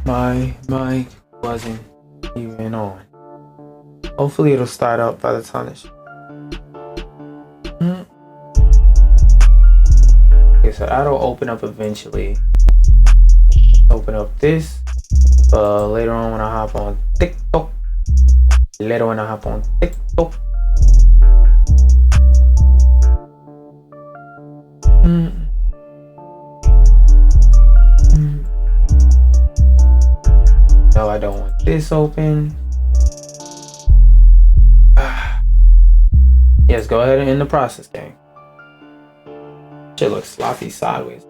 My mic wasn't even on. Hopefully it'll start up by the time this. Okay, so that'll open up eventually. Open up this. Later on when I hop on TikTok. No, I don't want this open. Yes, go ahead and end the process, gang. Shit looks sloppy sideways.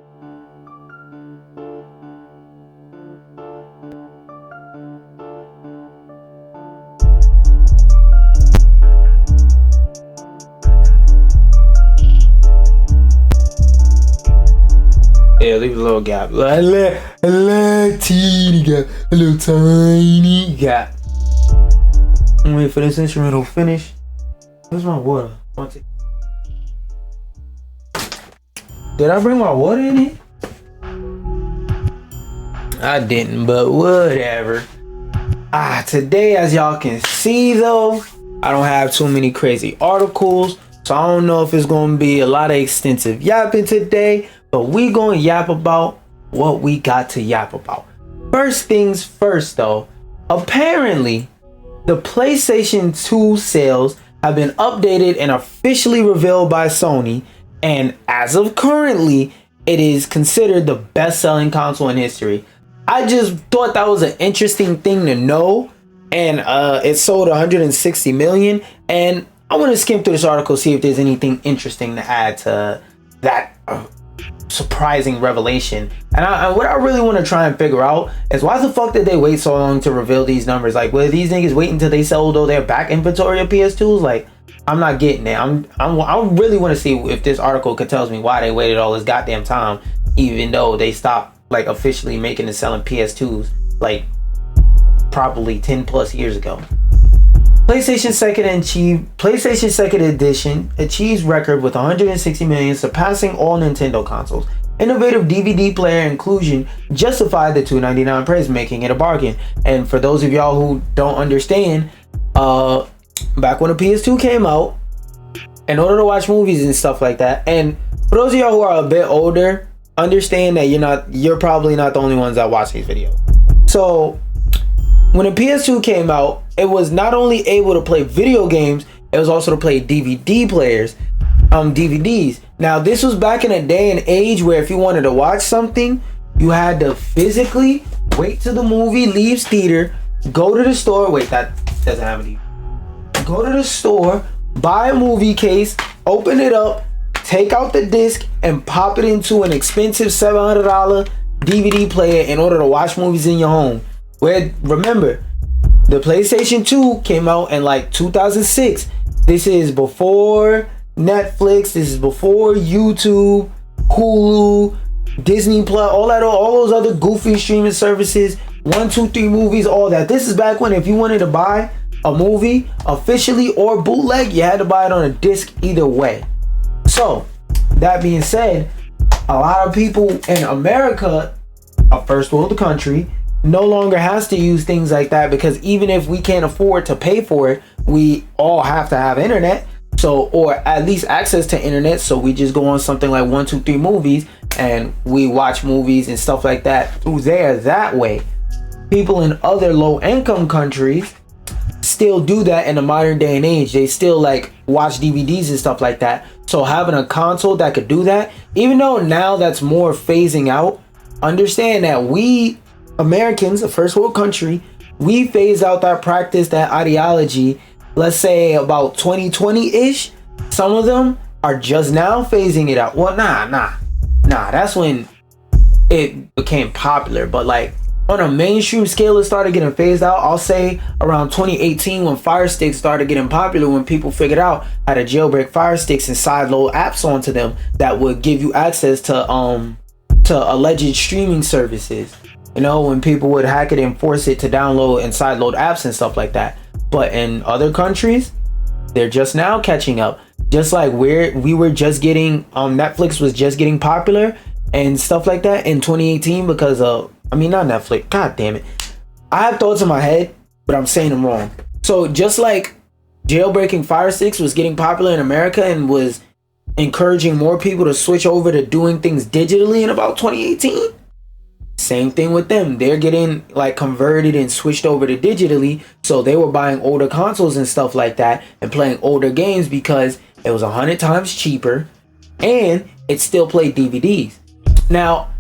Yeah, leave a little gap. A little teeny gap. A little tiny gap. I'm waiting for this instrumental finish. Where's my water? Did I bring my water in here? I didn't, but whatever. Today, as y'all can see though, I don't have too many crazy articles. So I don't know if it's gonna be a lot of extensive yapping today, but we gonna yap about what we got to yap about. First things first though, apparently the PlayStation 2 sales have been updated and officially revealed by Sony, and as of currently, it is considered the best-selling console in history. I just thought that was an interesting thing to know, and it sold 160 million, and I want to skim through this article, see if there's anything interesting to add to that surprising revelation. And what I really want to try and figure out is why the fuck did they wait so long to reveal these numbers? Like, were these niggas waiting until they sold all their back inventory of PS2s? Like, I'm not getting it. I really want to see if this article could tell me why they waited all this goddamn time, even though they stopped like officially making and selling PS2s like probably 10 plus years ago. PlayStation Second Edition achieves record with 160 million, surpassing all Nintendo consoles. Innovative DVD player inclusion justified the $299 price, making it a bargain. And for those of y'all who don't understand, back when the PS2 came out, in order to watch movies and stuff like that, and for those of y'all who are a bit older, understand that you're probably not the only ones that watch these videos. So when the PS2 came out, it was not only able to play video games, it was also to play DVDs. Now, this was back in a day and age where if you wanted to watch something, you had to physically wait till the movie leaves theater, go to the store. Wait, that doesn't have any. Go to the store, buy a movie case, open it up, take out the disc, and pop it into an expensive $700 DVD player in order to watch movies in your home. Where, remember, the PlayStation 2 came out in like 2006. This is before Netflix. This is before YouTube, Hulu, Disney Plus, all those other goofy streaming services, 1, 2, 3 movies, all that. This is back when if you wanted to buy a movie officially or bootleg, you had to buy it on a disc either way. So, that being said, a lot of people in America, a first world country, no longer has to use things like that, because even if we can't afford to pay for it, we all have to have internet, so, or at least access to internet. So we just go on something like 1, 2, 3 movies and we watch movies and stuff like that through there that way. People in other low income countries still do that in the modern day and age. They still like watch DVDs and stuff like that. So having a console that could do that, even though now that's more phasing out, understand that we Americans, a first world country, we phased out that practice, that ideology, let's say about 2020-ish. Some of them are just now phasing it out. Well, nah, that's when it became popular. But like on a mainstream scale, it started getting phased out. I'll say around 2018 when Fire Sticks started getting popular, when people figured out how to jailbreak Fire Sticks and sideload apps onto them that would give you access to alleged streaming services. You know, when people would hack it and force it to download and sideload apps and stuff like that. But in other countries, they're just now catching up. Just like we were just getting, Netflix was just getting popular and stuff like that in 2018 because of I mean, not Netflix. God damn it. I have thoughts in my head, but I'm saying them wrong. So just like jailbreaking Fire Sticks was getting popular in America and was encouraging more people to switch over to doing things digitally in about 2018, same thing with them. They're getting like converted and switched over to digitally. So they were buying older consoles and stuff like that and playing older games because it was 100 times cheaper and it still played DVDs. Now,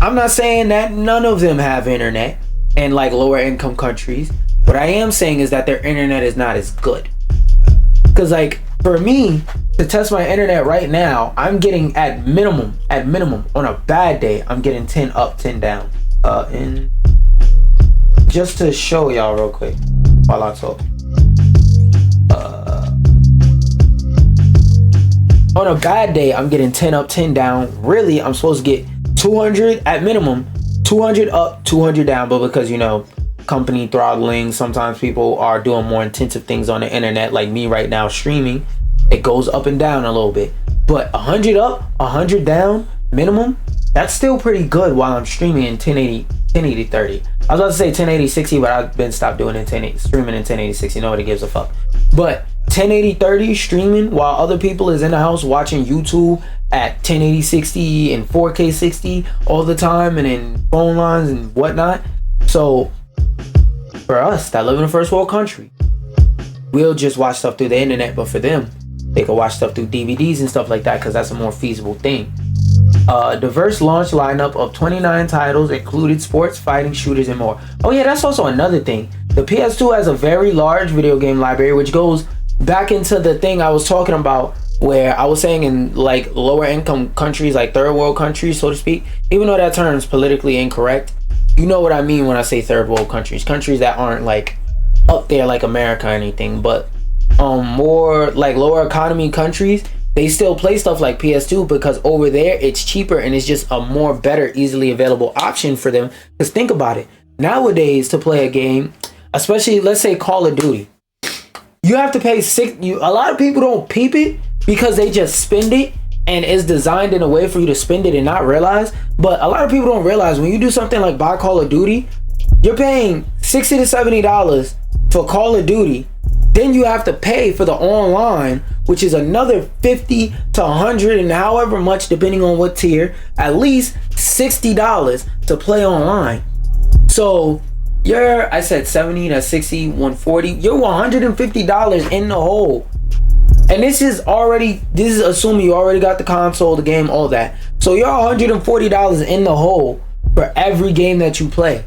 I'm not saying that none of them have internet in like lower income countries. What I am saying is that their internet is not as good. Cause like for me to test my internet right now, I'm getting at minimum on a bad day, I'm getting 10 up, 10 down. And just to show y'all real quick while I talk. On a bad day, I'm getting 10 up, 10 down. Really, I'm supposed to get 200 at minimum, 200 up, 200 down. But because, you know, company throttling, sometimes people are doing more intensive things on the internet, like me right now streaming, it goes up and down a little bit. But 100 up, 100 down, minimum, that's still pretty good while I'm streaming in 1080 30. I was about to say 1080 60, but I've been stopped doing it streaming in 1080 60. Nobody gives a fuck. But 1080 30 streaming while other people is in the house watching YouTube at 1080 60 and 4K 60 all the time and in phone lines and whatnot. So for us that live in a first world country, we'll just watch stuff through the internet. But for them, they can watch stuff through DVDs and stuff like that because that's a more feasible thing. Diverse launch lineup of 29 titles included sports, fighting, shooters, and more. Oh yeah, that's also another thing. The PS2 has a very large video game library, which goes back into the thing I was talking about where I was saying in like lower income countries, like third world countries, so to speak, even though that term is politically incorrect, you know what I mean when I say third world countries that aren't like up there like America or anything, but more like lower economy countries, they still play stuff like PS2 because over there it's cheaper and it's just a more better, easily available option for them. Because think about it, nowadays to play a game, especially let's say Call of Duty, you have to pay a lot of people don't peep it because they just spend it and it's designed in a way for you to spend it and not realize. But a lot of people don't realize when you do something like buy Call of Duty, you're paying $60 to $70 for Call of Duty. Then you have to pay for the online, which is another 50 to 100 and however much depending on what tier, at least $60 to play online. So I said 70 to 60, 140, you're $150 in the hole. And this is assuming you already got the console, the game, all that. So you're $140 in the hole for every game that you play.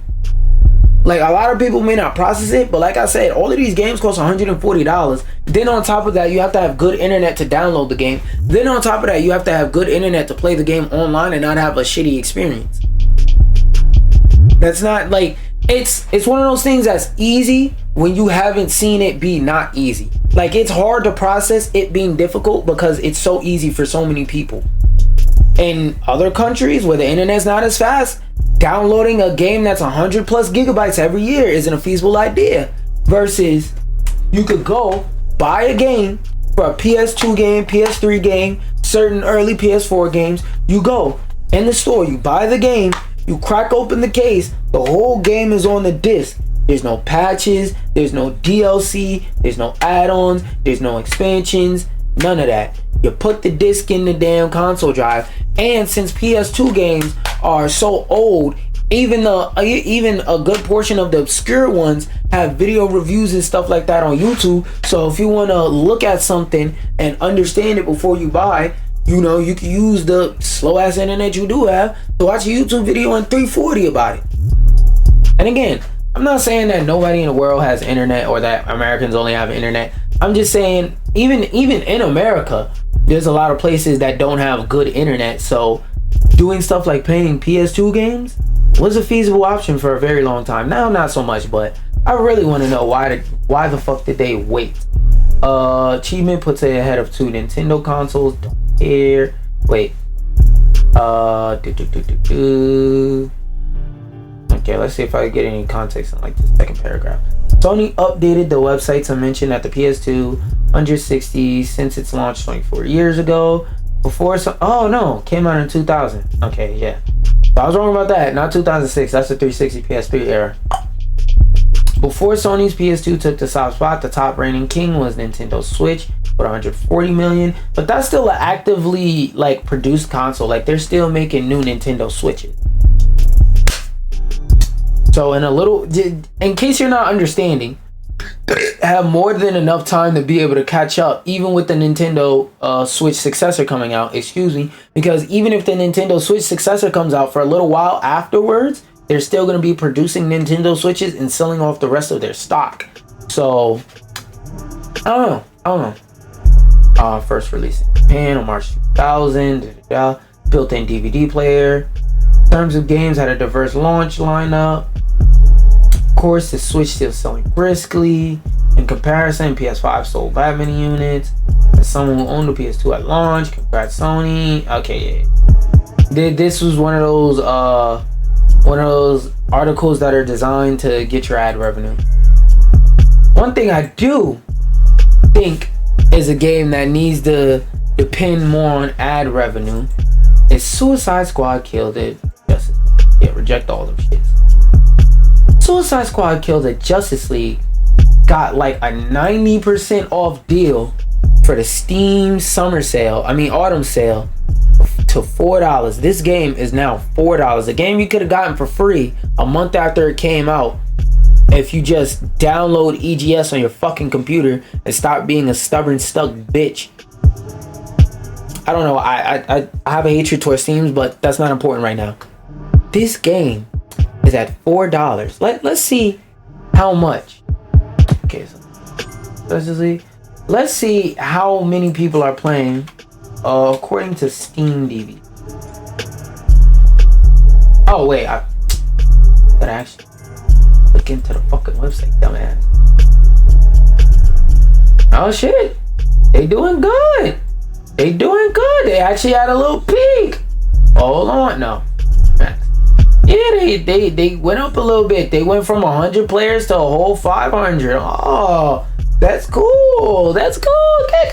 Like a lot of people may not process it, but like I said, all of these games cost $140. Then on top of that, you have to have good internet to download the game. Then on top of that, you have to have good internet to play the game online and not have a shitty experience. That's not like, it's one of those things that's easy when you haven't seen it be not easy. Like it's hard to process it being difficult because it's so easy for so many people. In other countries where the internet's not as fast, downloading a game that's 100 plus gigabytes every year isn't a feasible idea. Versus you could go buy a game for a PS2 game, PS3 game, certain early PS4 games. You go in the store, you buy the game, you crack open the case, the whole game is on the disc. There's no patches, there's no DLC, there's no add-ons, there's no expansions, none of that. You put the disc in the damn console drive, and since PS2 games are so old, even a good portion of the obscure ones have video reviews and stuff like that on YouTube. So if you want to look at something and understand it before you buy, you know, you can use the slow ass internet you do have to watch a YouTube video in 340 about it. And again, I'm not saying that nobody in the world has internet or that Americans only have internet. I'm just saying even in America, there's a lot of places that don't have good internet. So doing stuff like playing PS2 games was a feasible option for a very long time. Now not so much, but I really want to know why the fuck did they wait? Achievement puts it ahead of 2 Nintendo consoles. Don't care. Wait. Okay, let's see if I get any context on like the second paragraph. Sony updated the website to mention that the PS2 160 since its launch 24 years ago. Oh no, came out in 2000. Okay, yeah. I was wrong about that. Not 2006. That's the 360 PS3 era. Before Sony's PS2 took the top spot, the top reigning king was Nintendo Switch with 140 million. But that's still an actively like produced console. Like they're still making new Nintendo Switches. So in case you're not understanding, have more than enough time to be able to catch up, even with the Nintendo Switch successor coming out. Excuse me, because even if the Nintendo Switch successor comes out for a little while afterwards, they're still going to be producing Nintendo Switches and selling off the rest of their stock. So I don't know. First release in Japan on March 2000. Built-in DVD player. In terms of games, had a diverse launch lineup. Of course, the Switch still selling briskly. In comparison, PS5 sold that many units. As someone who owned the PS2 at launch, congrats Sony. Okay, yeah. This was one of those articles that are designed to get your ad revenue. One thing I do think is a game that needs to depend more on ad revenue is Suicide Squad Killed It. Reject all them shits. Suicide Squad Killed It Justice League got like a 90% off deal for the Steam autumn sale to $4. This game is now $4. A game you could have gotten for free a month after it came out if you just download EGS on your fucking computer and stop being a stubborn stuck bitch. I don't know, I have a hatred towards Steam, but that's not important right now. This game is at $4. Let's see how much. Okay, so let's see how many people are playing according to Steam DVD. Oh wait, I gotta actually look into the fucking website, dumbass. Oh shit, they doing good. They actually had a little peak. Hold on, no. Yeah, they went up a little bit. They went from 100 players to a whole 500. Oh, that's cool. Okay,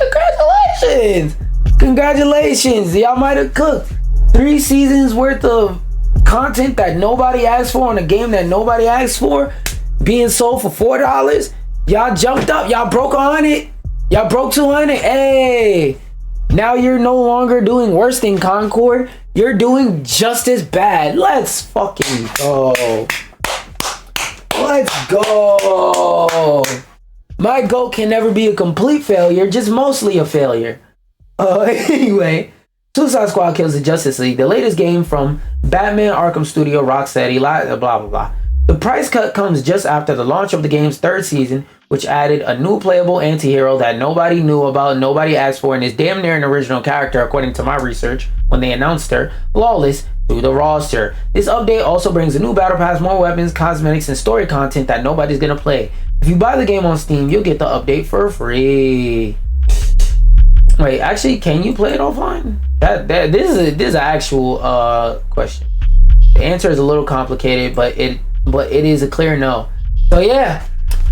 congratulations. Y'all might have cooked 3 seasons worth of content that nobody asked for on a game that nobody asked for, being sold for $4. Y'all jumped up. Y'all broke 100. Y'all broke 200. Hey, now you're no longer doing worse than Concord. You're doing just as bad. Let's fucking go. Let's go. My goal can never be a complete failure, just mostly a failure. Anyway, Suicide Squad Kills the Justice League, the latest game from Batman Arkham Studio, Rocksteady, blah, blah, blah. The price cut comes just after the launch of the game's 3rd season, which added a new playable anti-hero that nobody knew about, nobody asked for, and is damn near an original character according to my research when they announced her, Lawless, to the roster. This update also brings a new battle pass, more weapons, cosmetics, and story content that nobody's gonna play. If you buy the game on Steam, you'll get the update for free. Wait, actually, can you play it offline? This is an actual question. The answer is a little complicated, but it is a clear no. So yeah,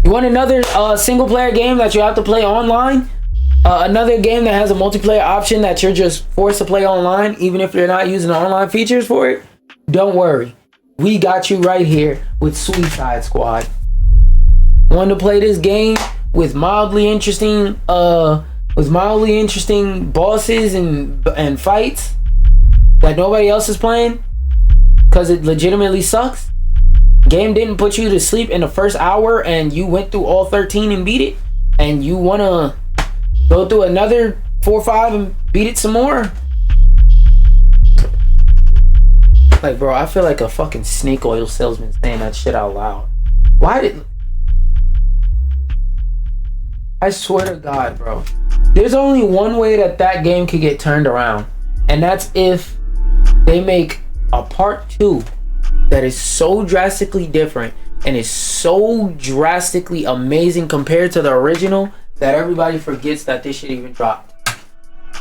you want another single player game that you have to play online? Another game that has a multiplayer option that you're just forced to play online, even if you're not using the online features for it? Don't worry, we got you right here with Suicide Squad. Want to play this game with mildly interesting bosses and fights that nobody else is playing because it legitimately sucks? Game didn't put you to sleep in the first hour and you went through all 13 and beat it, and you want to go through another 4 or 5 and beat it some more? Like, bro, I feel like a fucking snake oil salesman saying that shit out loud. I swear to God, bro, there's only one way that game could get turned around, and that's if they make a part 2 that is so drastically different and is so drastically amazing compared to the original that everybody forgets that this shit even dropped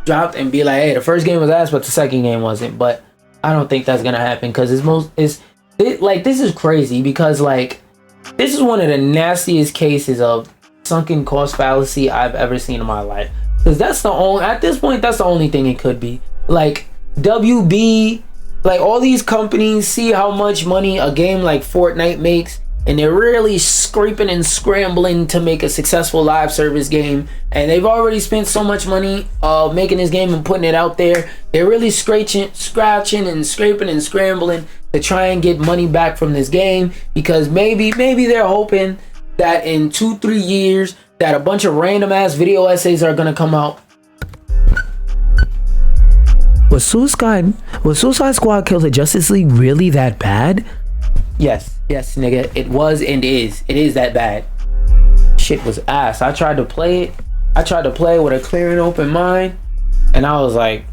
and be like, hey, the first game was ass but the second game wasn't. But I don't think that's gonna happen, because this is crazy, because like this is one of the nastiest cases of sunken cost fallacy I've ever seen in my life, because at this point that's the only thing it could be. Like WB, Like, all these companies see how much money a game like Fortnite makes, and they're really scraping and scrambling to make a successful live service game. And they've already spent so much money making this game and putting it out there. They're really scratching and scraping and scrambling to try and get money back from this game, because maybe they're hoping that in 2-3 years that a bunch of random ass video essays are gonna come out. Was Suicide Squad Kills the Justice League really that bad? Yes, nigga, it was and is. It is that bad. Shit was ass. I tried to play it. With a clear and open mind, and I was like.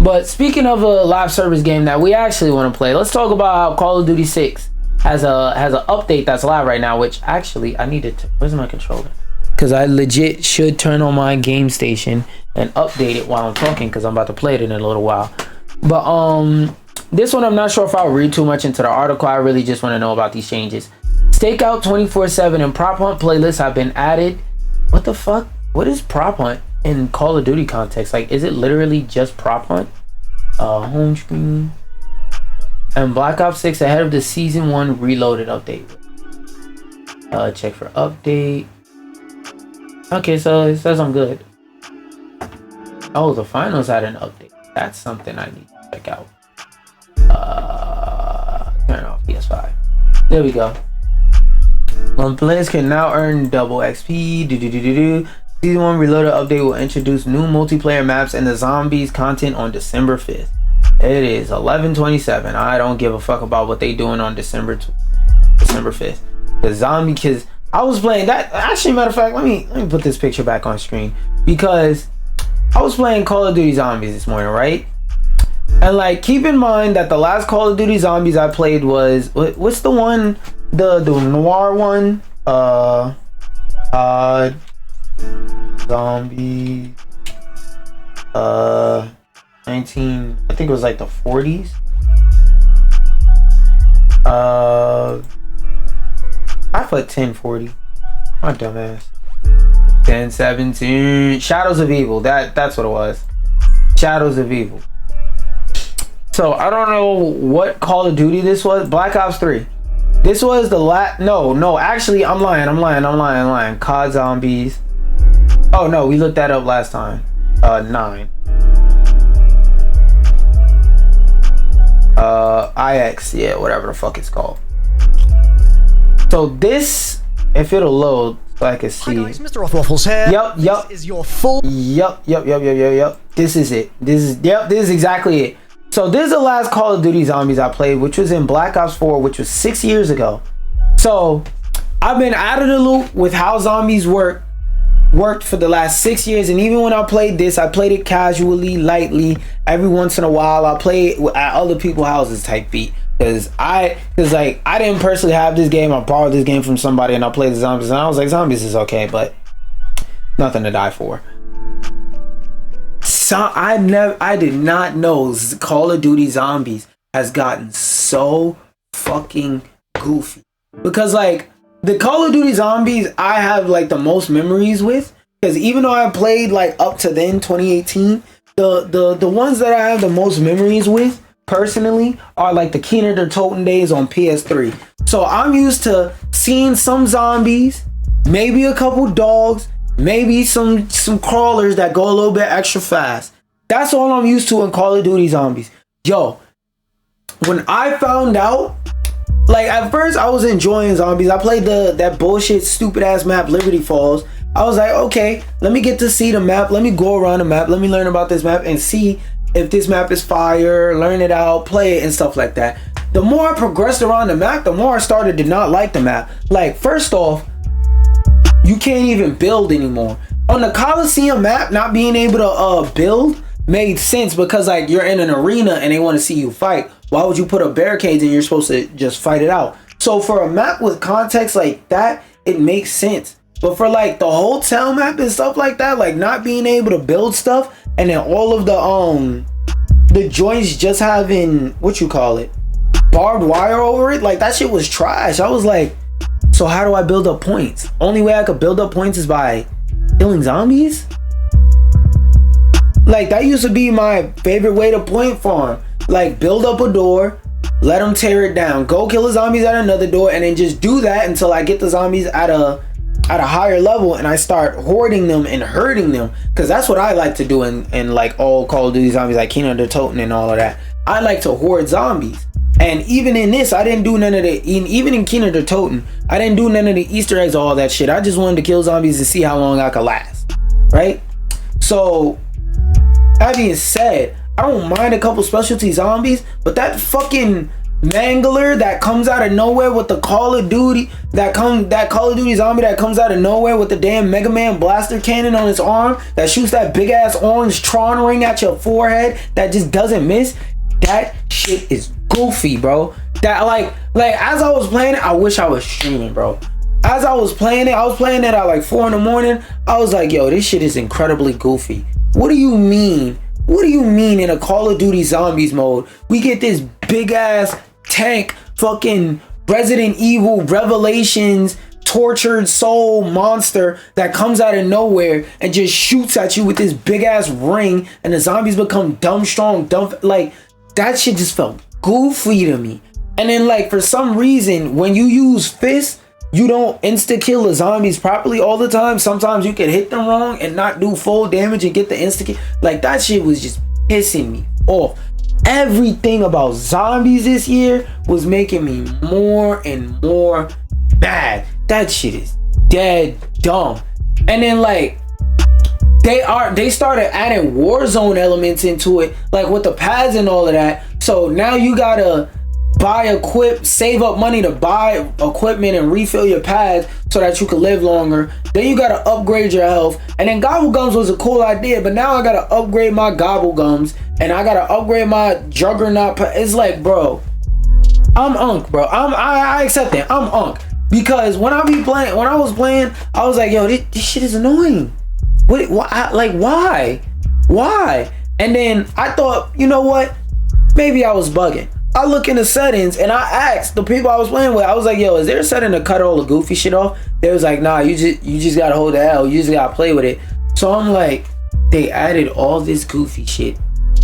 But speaking of a live service game that we actually want to play, let's talk about how Call of Duty 6 has an update that's live right now. Which actually I needed to. Where's my controller? Because I legit should turn on my game station and update it while I'm talking, because I'm about to play it in a little while. But this one I'm not sure if I'll read too much into the article. I really just want to know about these changes. Stakeout 24/7 and prop hunt playlists have been added. What the fuck? What is prop hunt in Call of Duty context? Like, is it literally just prop hunt? Home screen. And Black Ops 6 ahead of the Season 1 Reloaded update. Check for update. Okay, so it says I'm good. Oh, the finals had an update. That's something I need to check out. Turn off PS5. There we go. Players can now earn double XP. Season 1 Reloaded update will introduce new multiplayer maps and the zombies content on December 5th. It is 11/27. I don't give a fuck about what they doing on December 5th. The zombie kids. I was playing that. Actually, matter of fact, let me put this picture back on screen, because I was playing Call of Duty Zombies this morning, right? And like, keep in mind that the last Call of Duty Zombies I played was what's the one, the noir one, zombie, 19, I think it was like the 40s. I put 1040. My dumbass. 1017. Shadows of Evil. That's what it was. Shadows of Evil. So I don't know what Call of Duty this was. Black Ops 3. This was the last. No. Actually, I'm lying. COD Zombies. Oh no, we looked that up last time. 9. IX. Yeah, whatever the fuck it's called. So this, if it'll load, so I can see. Hi guys, Mr. Waffles here. Yep. This is your full. Yep. This is it. This is exactly it. So this is the last Call of Duty Zombies I played, which was in Black Ops 4, which was 6 years ago. So I've been out of the loop with how zombies worked for the last 6 years, and even when I played this, I played it casually, lightly. Every once in a while, I play it at other people's houses type beat. Cause I didn't personally have this game. I borrowed this game from somebody and I played the zombies, and I was like, zombies is okay, but nothing to die for. So I did not know Call of Duty Zombies has gotten so fucking goofy, because like the Call of Duty Zombies I have like the most memories with, because even though I played like up to then 2018, the ones that I have the most memories with personally are like the Keener der Toten days on PS3. So I'm used to seeing some zombies, maybe a couple dogs, maybe some crawlers that go a little bit extra fast. That's all I'm used to in Call of Duty Zombies. Yo, when I found out, like at first I was enjoying zombies. I played that bullshit stupid ass map Liberty Falls. I was like, okay, let me get to see the map. Let me go around the map. Let me learn about this map and see if this map is fire, learn it out, play it and stuff like that. The more I progressed around the map, the more I started to not like the map. Like, first off, you can't even build anymore. On the Coliseum map, not being able to build made sense, because like you're in an arena and they want to see you fight. Why would you put up barricades and you're supposed to just fight it out? So for a map with context like that, it makes sense. But for like the hotel map and stuff like that, like not being able to build stuff, and then all of the joints just having, what you call it, barbed wire over it, like that shit was trash. I was like, so how do I build up points? Only way I could build up points is by killing zombies? Like, that used to be my favorite way to point farm. Like, build up a door, let them tear it down, go kill the zombies at another door, and then just do that until I get the zombies at a higher level and I start hoarding them and hurting them. Because that's what I like to do in like all Call of Duty zombies, like Toten and all of that. I like to hoard zombies. And even in this, I didn't do none of the, even in Toten, I didn't do none of the Easter eggs, all that shit. I just wanted to kill zombies to see how long I could last, right? So, that being said, I don't mind a couple specialty zombies, but that fucking mangler that comes out of nowhere with the Call of Duty, that Call of Duty zombie that comes out of nowhere with the damn Mega Man blaster cannon on his arm, that shoots that big ass orange Tron ring at your forehead that just doesn't miss, that shit is goofy, bro. That like as I was playing it, I wish I was streaming, bro. As I was playing it at like 4 in the morning. I was like, yo, this shit is incredibly goofy. What do you mean? What do you mean in a Call of Duty Zombies mode, we get this big ass tank fucking Resident Evil Revelations tortured soul monster that comes out of nowhere and just shoots at you with this big ass ring, and the zombies become dumb strong, like that shit just felt goofy to me. And then like for some reason when you use fists, you don't insta kill the zombies properly all the time. Sometimes you can hit them wrong and not do full damage and get the insta kill. Like that shit was just pissing me off. Everything about zombies this year was making me more and more mad. That shit is dead dumb. And then like they started adding Warzone elements into it, like with the pads and all of that. So now you gotta save up money to buy equipment and refill your pads so that you can live longer. Then you gotta upgrade your health. And then gobble gums was a cool idea, but now I gotta upgrade my gobble gums and I gotta upgrade my juggernaut. It's like, bro, I'm unk, bro. I accept that. I'm unk. Because when I was playing, I was like, yo, this shit is annoying. Why? And then I thought, you know what? Maybe I was bugging. I look in the settings and I asked the people I was playing with, I was like, yo, is there a setting to cut all the goofy shit off? They was like, nah, you just gotta hold the L, you just gotta play with it. So I'm like, they added all this goofy shit,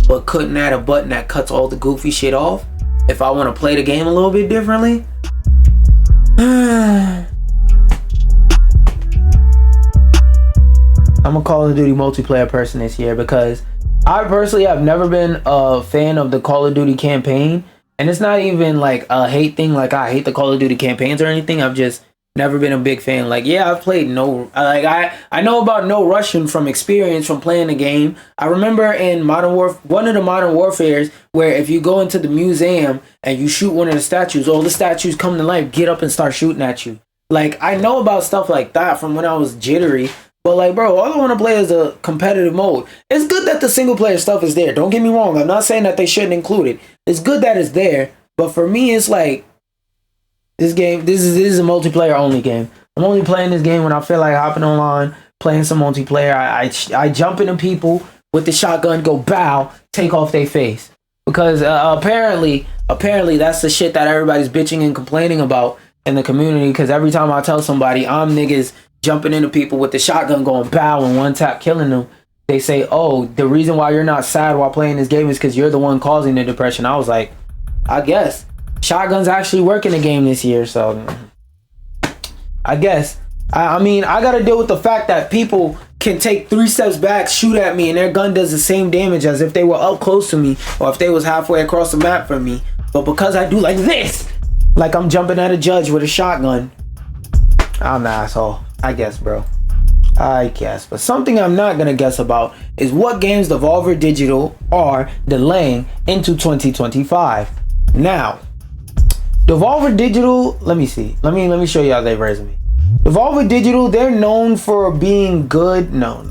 but couldn't add a button that cuts all the goofy shit off if I want to play the game a little bit differently? I'm a Call of Duty multiplayer person this year because I personally have never been a fan of the Call of Duty campaign. And it's not even like a hate thing, like I hate the Call of Duty campaigns or anything. I've just never been a big fan. Like, yeah, I've played I know about No Russian from experience from playing the game. I remember in one of the Modern Warfares where if you go into the museum and you shoot one of the statues, all the statues come to life, get up and start shooting at you. Like, I know about stuff like that from when I was jittery. But like, bro, all I want to play is a competitive mode. It's good that the single player stuff is there. Don't get me wrong. I'm not saying that they shouldn't include it. It's good that it's there. But for me, it's like, this is a multiplayer only game. I'm only playing this game when I feel like hopping online, playing some multiplayer. I jump into people with the shotgun, go bow, take off their face. Because apparently that's the shit that everybody's bitching and complaining about in the community. Because every time I tell somebody I'm niggas jumping into people with the shotgun going bow and one tap killing them, they say, oh, the reason why you're not sad while playing this game is because you're the one causing the depression. I was like, I guess shotguns actually work in the game this year, so I guess I mean I gotta deal with the fact that people can take 3 steps back, shoot at me, and their gun does the same damage as if they were up close to me or if they was halfway across the map from me. But because I do like this, like I'm jumping at a judge with a shotgun, I'm an asshole. I guess, bro. I guess. But something I'm not going to guess about is what games Devolver Digital are delaying into 2025. Now, Devolver Digital, let me see. Let me show you how they resume. Devolver Digital, they're known for being good. No.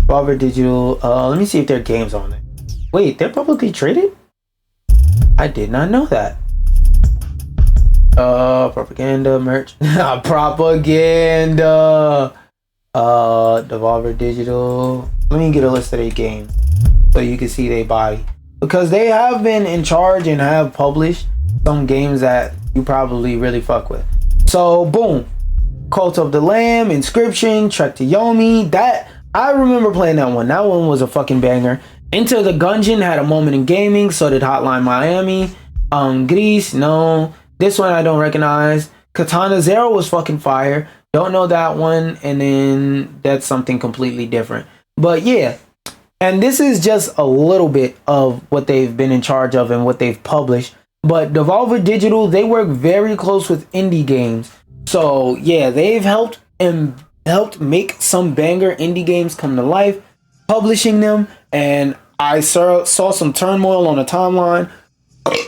Devolver Digital, let me see if their game's on it. Wait, they're publicly traded? I did not know that. Propaganda merch. Propaganda. Devolver Digital. Let me get a list of their games so you can see their body, because they have been in charge and have published some games that you probably really fuck with. So boom, Cult of the Lamb, Inscription, Trek to Yomi. That I remember playing that one. That one was a fucking banger. Enter the Gungeon had a moment in gaming. So did Hotline Miami. Grease, no. This one I don't recognize. Katana Zero was fucking fire. Don't know that one. And then that's something completely different. But yeah. And this is just a little bit of what they've been in charge of and what they've published. But Devolver Digital, they work very close with indie games. So yeah, they've helped make some banger indie games come to life, publishing them. And I saw some turmoil on the timeline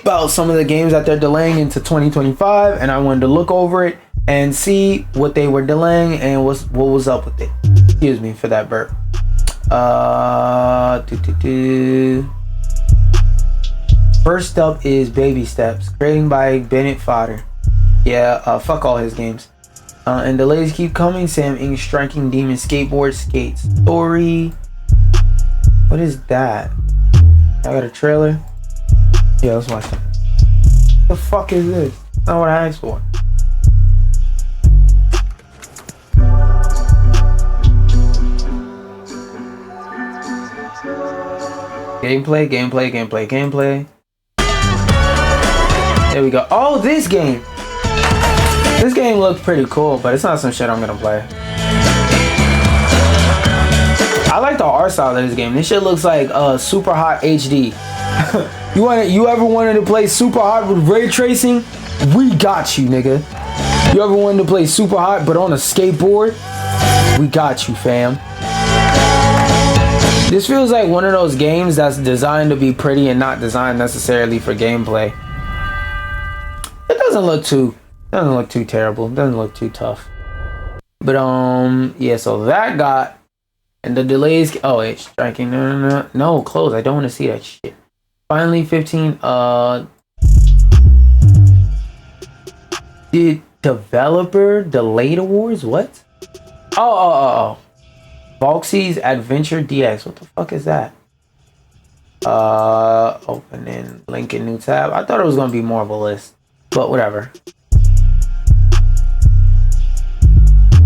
about some of the games that they're delaying into 2025, and I wanted to look over it and see what they were delaying and what was up with it. Excuse me for that burp. First up is Baby Steps, created by Bennett Fodder. Yeah, fuck all his games. And delays keep coming. Sam Ing striking demon skateboard skates story. What is that? I got a trailer. Yeah, let's watch it. The fuck is this? Not what I asked for. Gameplay. There we go. Oh, this game. This game looks pretty cool, but it's not some shit I'm gonna play. I like the art style of this game. This shit looks like Super Hot HD. You ever wanted to play Super Hot with ray tracing? We got you, nigga. You ever wanted to play Super Hot but on a skateboard? We got you, fam. This feels like one of those games that's designed to be pretty and not designed necessarily for gameplay. It doesn't look too terrible. It doesn't look too tough. But yeah, so that got, and the delays, oh wait, striking, no, close. I don't want to see that shit. Finally 15 the developer delayed awards, what? Oh. Valksy's Adventure DX. What the fuck is that? Opening link in new tab. I thought it was gonna be more of a list, but whatever.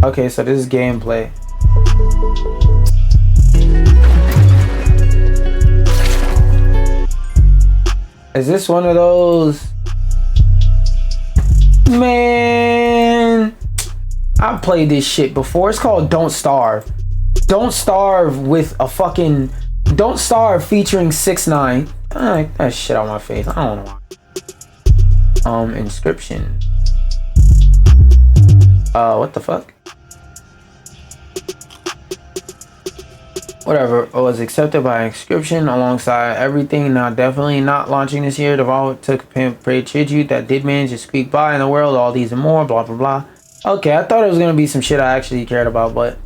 Okay, so this is gameplay. Is this one of those? Man, I've played this shit before. It's called Don't Starve. Don't Starve with a fucking Don't Starve featuring 6ix9ine. That shit on my face. I don't know why. Inscription. What the fuck? Whatever. It was accepted by Inscription alongside everything. Now definitely not launching this year. Devolver took a paid tribute that did manage to squeak by in the world. All these and more. Blah blah blah. Okay, I thought it was gonna be some shit I actually cared about, but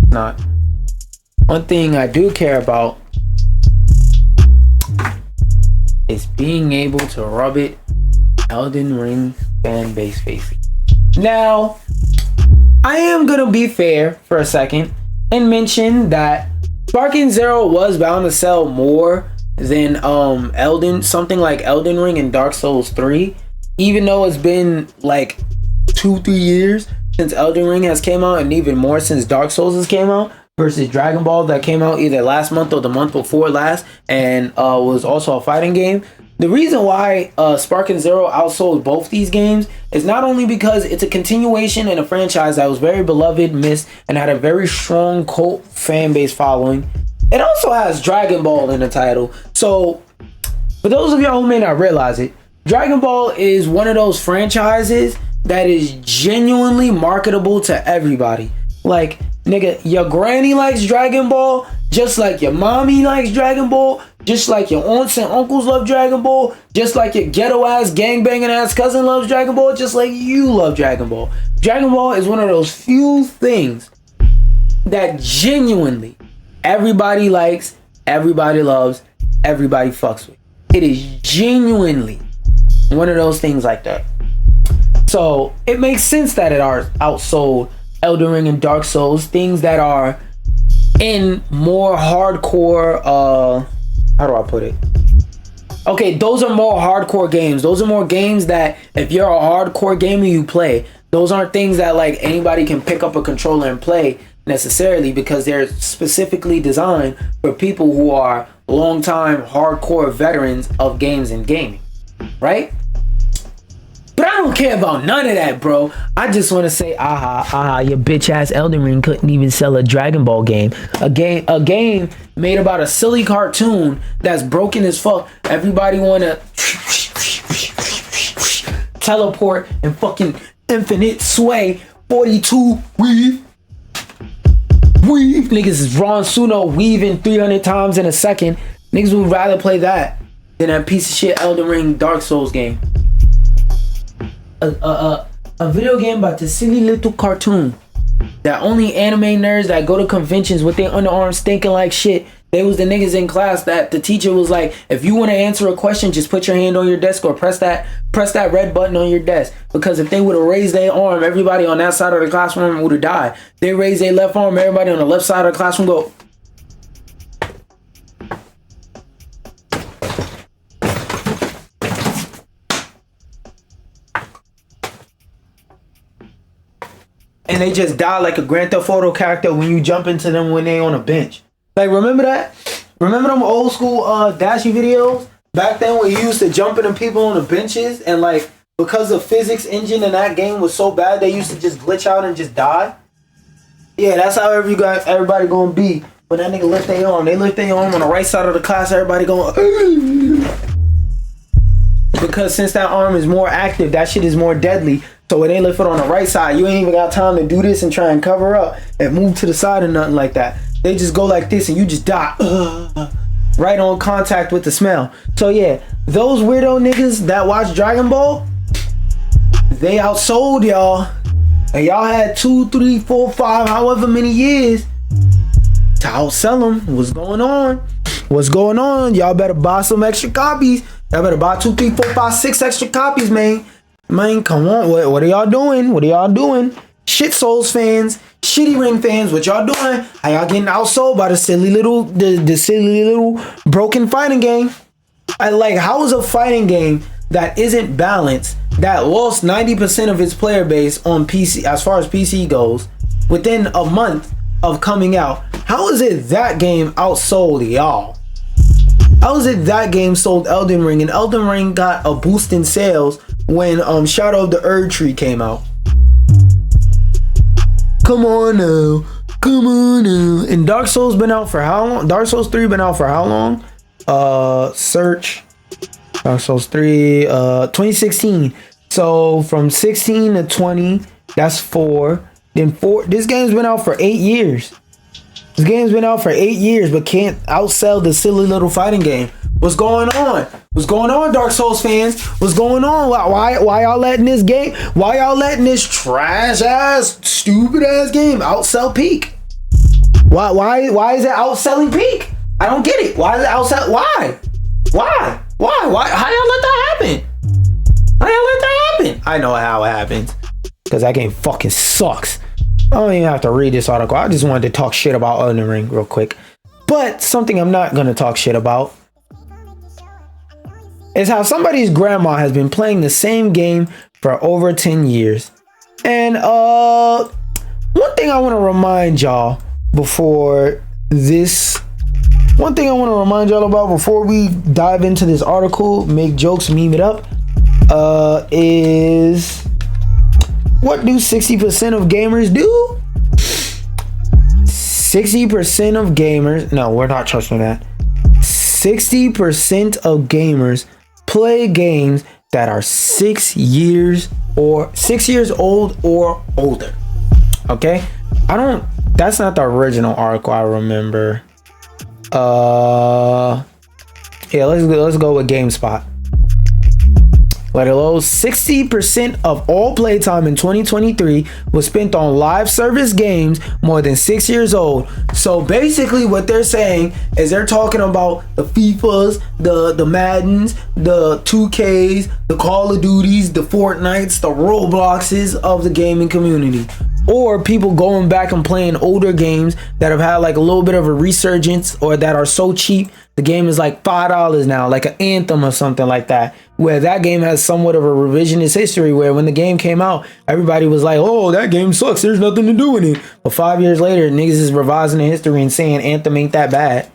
not. One thing I do care about is being able to rub it Elden Ring fan base face. Now, I am gonna be fair for a second and mention that Sparking Zero was bound to sell more than something like Elden Ring and Dark Souls 3, even though it's been like 2-3 years since Elden Ring has came out, and even more since Dark Souls has came out, versus Dragon Ball that came out either last month or the month before last and was also a fighting game. The reason why Sparking Zero outsold both these games is not only because it's a continuation in a franchise that was very beloved, missed, and had a very strong cult fan base following. It also has Dragon Ball in the title. So, for those of y'all who may not realize it, Dragon Ball is one of those franchises that is genuinely marketable to everybody. Like, nigga, your granny likes Dragon Ball, just like your mommy likes Dragon Ball, just like your aunts and uncles love Dragon Ball, just like your ghetto ass, gangbanging ass cousin loves Dragon Ball, just like you love Dragon Ball. Dragon Ball is one of those few things that genuinely everybody likes, everybody loves, everybody fucks with. It is genuinely one of those things like that. So it makes sense that it outsold Elden Ring and Dark Souls, things that are in more hardcore, how do I put it? Okay, those are more hardcore games. Those are more games that if you're a hardcore gamer, you play. Those aren't things that like anybody can pick up a controller and play. necessarily, because they're specifically designed for people who are longtime hardcore veterans of games and gaming, right? But I don't care about none of that, bro. I just want to say, your bitch ass Elden Ring couldn't even sell a Dragon Ball game. A game made about a silly cartoon that's broken as fuck. Everybody wanna teleport and fucking infinite sway. 42 weave. Niggas is Ron Suno weaving 300 times in a second. Niggas would rather play that than that piece of shit Elden Ring Dark Souls game. A video game about the silly little cartoon that only anime nerds that go to conventions with their underarms stinking like shit. They was the niggas in class that the teacher was like, if you want to answer a question, just put your hand on your desk or press that red button on your desk. Because if they would have raised their arm, everybody on that side of the classroom would have died. They raise their left arm, everybody on the left side of the classroom go. And they just die like a Grand Theft Auto character when you jump into them when they on a bench. Like, remember that? Remember them old school Dashy videos? Back then when you used to jump into people on the benches and like, because the physics engine in that game was so bad, they used to just glitch out and just die? Yeah, that's how everybody gonna be. When that nigga lift their arm. They lift their arm on the right side of the class, everybody going... Because since that arm is more active, that shit is more deadly. So when they lift it on the right side, you ain't even got time to do this and try and cover up and move to the side or nothing like that. They just go like this and you just die. Right on contact with the smell. So yeah, those weirdo niggas that watch Dragon Ball, they outsold y'all. And y'all had 2, 3, 4, 5, however many years to outsell them. What's going on? What's going on? Y'all better buy some extra copies. Y'all better buy 2, 3, 4, 5, 6 extra copies, man. Man, come on. What are y'all doing? What are y'all doing? Shit Souls fans, Shitty Ring fans, what y'all doing? How y'all getting outsold by the silly little broken fighting game? How is a fighting game that isn't balanced, that lost 90% of its player base on PC, as far as PC goes, within a month of coming out? How is it that game outsold y'all? How is it that game sold Elden Ring and Elden Ring got a boost in sales when Shadow of the Erd Tree came out? Come on now. And Dark Souls been out for how long? Dark Souls 3 been out for how long? Search. Dark Souls 3, 2016. So from 16 to 20, that's 4. Then 4. This game's been out for 8 years. This game's been out for 8 years, but can't outsell the silly little fighting game. What's going on? What's going on, Dark Souls fans? What's going on? Why y'all letting this game? Why y'all letting this trash ass, stupid ass game outsell Peak? Why is it outselling Peak? I don't get it. Why is it outsell? Why? How y'all let that happen? I know how it happens. Because that game fucking sucks. I don't even have to read this article. I just wanted to talk shit about Elden Ring real quick. But something I'm not gonna talk shit about is how somebody's grandma has been playing the same game for over 10 years. And one thing I want to remind y'all before we dive into this article, make jokes, meme it up, is what do 60% of gamers do? 60% of gamers, no, we're not trusting that. 60% of gamers play games that are 6 years old or older. Okay, that's not the original article I remember. Yeah, let's go with GameSpot. Let alone 60% of all playtime in 2023 was spent on live service games more than 6 years old. So basically what they're saying is they're talking about the FIFAs, the Maddens, the 2Ks, the Call of Duties, the Fortnites, the Robloxes of the gaming community. Or people going back and playing older games that have had like a little bit of a resurgence or that are so cheap. The game is like $5 now, like an Anthem or something like that. where that game has somewhat of a revisionist history, where when the game came out, everybody was like, oh, that game sucks, there's nothing to do in it. But 5 years later, niggas is revising the history and saying Anthem ain't that bad.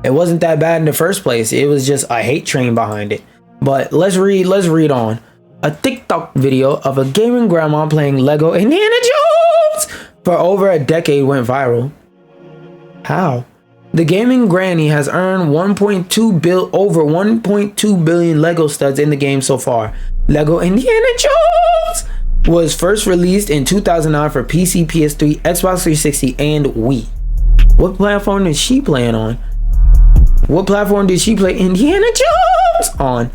It wasn't that bad in the first place. It was just a hate train behind it. But let's read on. A TikTok video of a gaming grandma playing Lego Indiana Jones for over a decade went viral. How? The gaming granny has earned over 1.2 billion Lego studs in the game so far. Lego Indiana Jones was first released in 2009 for PC, PS3, Xbox 360, and Wii. What platform is she playing on? What platform did she play Indiana Jones on?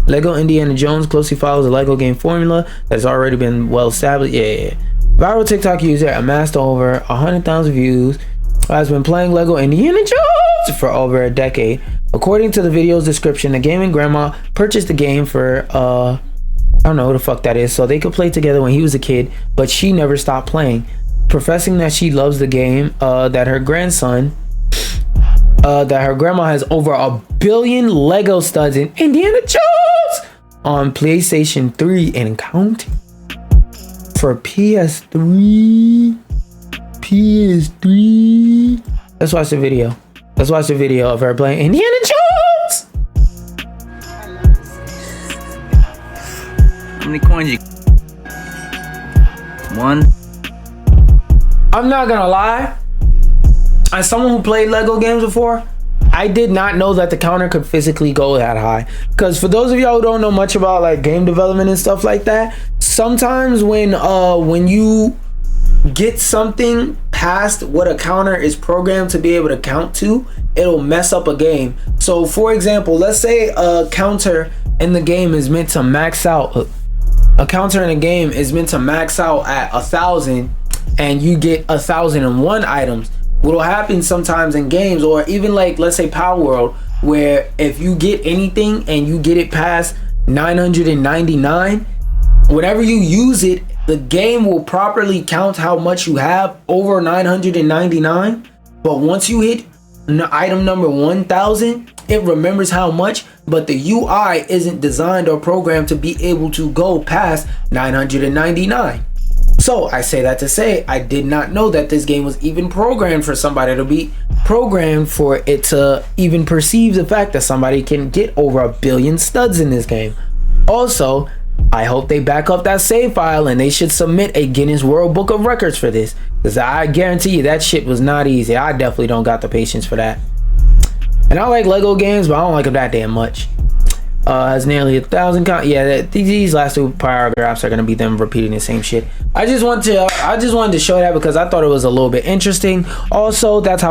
Lego Indiana Jones closely follows a Lego game formula that's already been well established. Yeah. Viral TikTok user amassed over 100,000 views, has been playing Lego Indiana Jones for over a decade. According to the video's description, the gaming grandma purchased the game for I don't know who the fuck that is, so they could play together when he was a kid, but she never stopped playing, professing that she loves the game, that her grandma has over 1 billion Lego studs in Indiana Jones on PlayStation 3 and counting. For PS3. Let's watch the video. Let's watch the video of her playing Indiana Jones. How many coins you? One. I'm not gonna lie. As someone who played Lego games before, I did not know that the counter could physically go that high. Because for those of y'all who don't know much about like game development and stuff like that, sometimes when you get something past what a counter is programmed to be able to count to, it'll mess up a game. So for example, let's say a counter in the game is meant to max out. A counter in a game is meant to max out at 1,000, and you get 1,001 items. What'll happen sometimes in games, or even like let's say Power World, where if you get anything and you get it past 999, whenever you use it, the game will properly count how much you have over 999. But once you hit item number 1000, it remembers how much, but the UI isn't designed or programmed to be able to go past 999. So I say that to say, I did not know that this game was even programmed for somebody to be programmed for it to even perceive the fact that somebody can get over 1 billion studs in this game. Also, I hope they back up that save file, and they should submit a Guinness World Book of Records for this, because I guarantee you that shit was not easy. I definitely don't got the patience for that. And I like Lego games, but I don't like them that damn much. Has nearly 1,000 yeah, these last two paragraphs are gonna be them repeating the same shit. I just wanted to show that because I thought it was a little bit interesting. Also, that's how